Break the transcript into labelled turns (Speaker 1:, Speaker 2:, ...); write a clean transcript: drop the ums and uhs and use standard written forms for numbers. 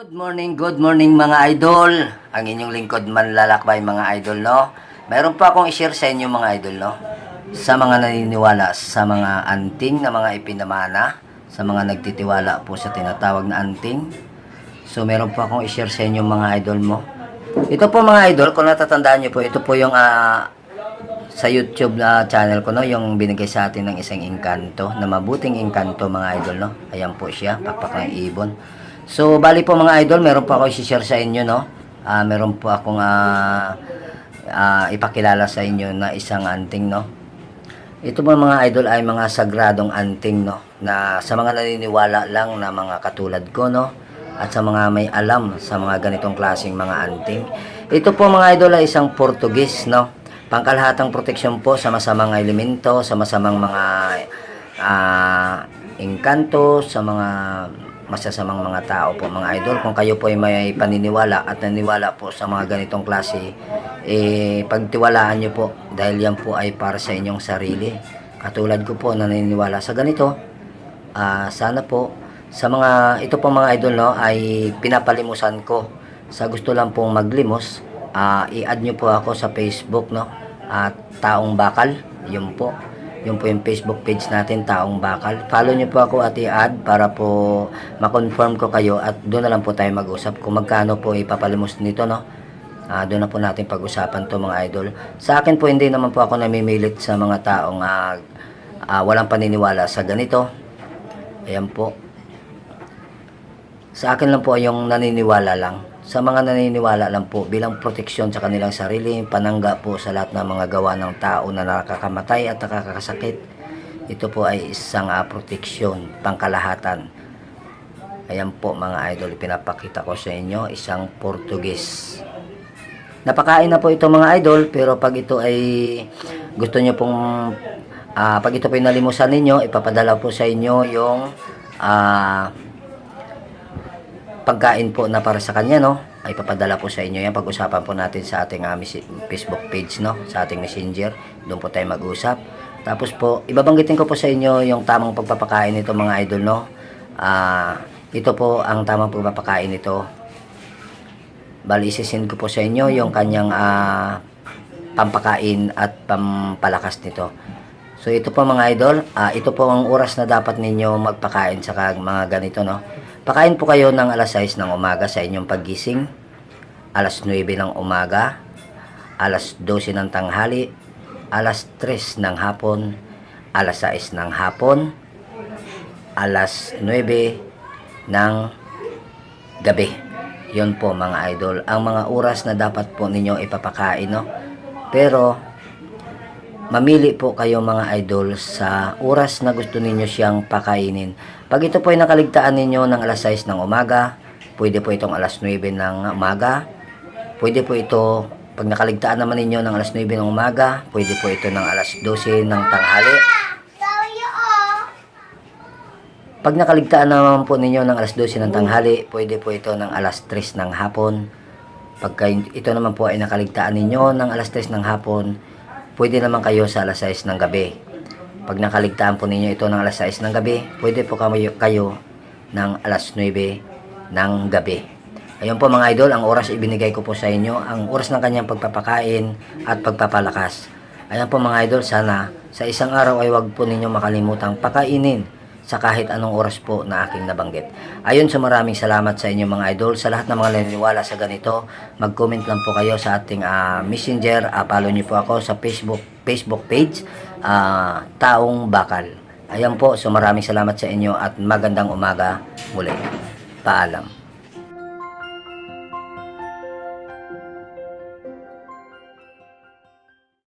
Speaker 1: Good morning mga idol. Ang inyong lingkod manlalakbay mga idol, no? Mayroon pa akong i-share sa inyo mga idol, no? Sa mga naniniwala sa mga anting na mga ipinamana, sa mga nagtitiwala po sa tinatawag na anting. So meron pa akong i-share sa inyo mga idol mo. Ito po mga idol, kung natatandaan niyo po, ito po yung sa YouTube na channel ko, no, yung binigay sa atin ng isang engkanto, na mabuting engkanto mga idol, no. Ayan po siya, pakpak ng ibon. So, bali po mga idol, meron po ako i-share sa inyo, no. Meron po akong ipakilala sa inyo na isang anting, no. Ito po mga idol ay mga sagradong anting, no, na sa mga naniniwala lang na mga katulad ko, no, at sa mga may alam sa mga ganitong klaseng mga anting. Ito po mga idol ay isang Portuguese, no, pangkalahatang proteksyon po sa masamang elemento, sa masamang mga engkanto, sa mga masasamang mga tao po mga idol. Kung kayo po ay may paniniwala at naniwala po sa mga ganitong klase, pagtiwalaan nyo po, dahil yan po ay para sa inyong sarili. Katulad ko po na naniniwala sa ganito, sana po sa mga ito po mga idol, no, ay pinapalimusan ko. Sa gusto lang pong maglimos, i-add nyo po ako sa Facebook, no, at Taong Bakal. Yun po yung Facebook page natin, Taong Bakal. Follow nyo po ako at i-add para po ma-confirm ko kayo, at doon na lang po tayo mag-usap kung magkano po ipapalimos nito, no. Doon na po natin pag-usapan to mga idol. Sa akin po, hindi naman po ako namimilit sa mga taong walang paniniwala sa ganito. Ayan po. Sa akin lang po yung naniniwala lang. Sa mga naniniwala lang po bilang proteksyon sa kanilang sarili, panangga po sa lahat ng mga gawa ng tao na nakakamatay at nakakasakit. Ito po ay isang proteksyon, pangkalahatan. Ayan po mga idol, pinapakita ko sa inyo, isang Portuguese. Napakain na po ito mga idol, pero pag ito ay gusto nyo pong, pag ito po ay nalimusan ninyo, ipapadala po sa inyo yung pagkain po na para sa kanya, no, ay papadala po sa inyo yan. Pag-usapan po natin sa ating Facebook page, no, sa ating messenger. Doon po tayo mag-usap. Tapos po, ibabanggitin ko po sa inyo yung tamang pagpapakain nito mga idol, no. Ito po ang tamang pagpapakain nito. Bali, isisend ko po sa inyo yung kanyang pampakain at pampalakas nito. So ito po mga idol, ito po ang oras na dapat ninyo magpakain sa mga ganito, no. Pakain po kayo ng alas 6 ng umaga sa inyong paggising, alas 9 ng umaga, alas 12 ng tanghali, alas 3 ng hapon, alas 6 ng hapon, alas 9 ng gabi. Yun po mga idol, ang mga oras na dapat po ninyo ipapakain, no. Pero mamili po kayo mga idol sa oras na gusto ninyo siyang pakainin. Pag ito po ay nakaligtaan ninyo ng alas 6 ng umaga, pwede po itong alas 9 ng umaga. Pwede po ito, pag nakaligtaan naman ninyo ng alas 9 ng umaga, pwede po ito ng alas 12 ng tanghali. Pag nakaligtaan naman po ninyo ng alas 12 ng tanghali, pwede po ito ng alas 3 ng hapon. Pagka ito naman po ay nakaligtaan ninyo ng alas 3 ng hapon, pwede naman kayo sa alas 6 ng gabi. Pag nakaligtaan po ninyo ito ng alas 6 ng gabi, pwede po kayo ng alas 9 ng gabi. Ayun po mga idol, ang oras ibinigay ko po sa inyo, ang oras ng kanyang pagpapakain at pagpapalakas. Ayan po mga idol, sana sa isang araw ay wag po ninyo makalimutang pakainin sa kahit anong oras po na aking nabanggit. Ayun, so maraming salamat sa inyo mga idol. Sa lahat ng mga naniniwala sa ganito, mag-comment lang po kayo sa ating messenger. Follow niyo po ako sa Facebook page, Taong Bakal. Ayan po, so maraming salamat sa inyo at magandang umaga muli. Paalam.